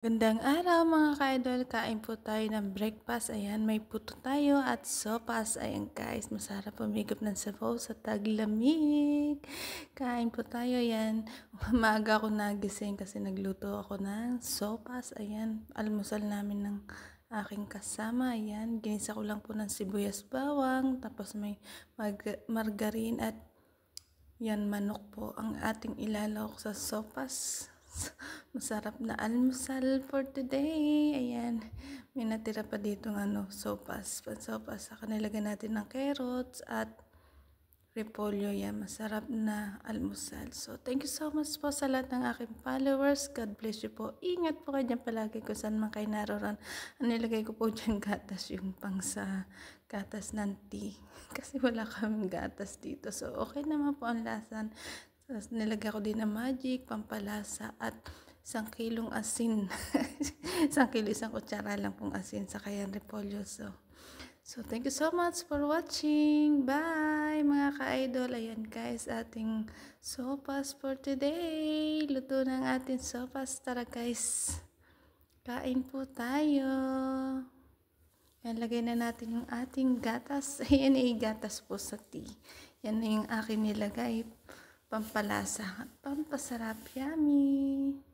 Gandang araw mga ka-idol, kain po tayo ng breakfast. Ayan, may puto tayo at sopas. Ayan guys, masarap pumigop ng sabaw sa taglamig. Kain po tayo, ayan. Maaga ako nagising kasi nagluto ako ng sopas. Ayan, almusal namin ng aking kasama. Ayan, ginisa ko lang po ng sibuyas bawang. Tapos may margarine at yan, manok po ang ating ilalawak sa sopas. Masarap na almusal for today. Ayan, may natira pa dito ng sopas. Pansopas. Saka nilagyan natin ng carrots at repolyo. Yan, masarap na almusal. So, thank you so much po sa lahat ng aking followers. God bless you po. Ingat po kayo dyan palagi kung saan man kayo naroon. Nilagay ko po dyan gatas, yung pang sa gatas ng tea. Kasi wala kaming gatas dito. So, okay naman po ang lasan. Tapos, nilagay ko din ng magic, pampalasa, at 1 kilong asin. 1 kilo, 1 kutsara lang pong asin. Saka yan repolyo. So, thank you so much for watching. Bye, mga ka-idol. Ayan guys, ating sopas for today. Luto ng ating sopas. Tara guys, kain po tayo. Yan, lagay na natin yung ating gatas. Ayan ay gatas po sa tea. Yan na yung akin nilagay. Pampalasa at pampasarap. Yummy!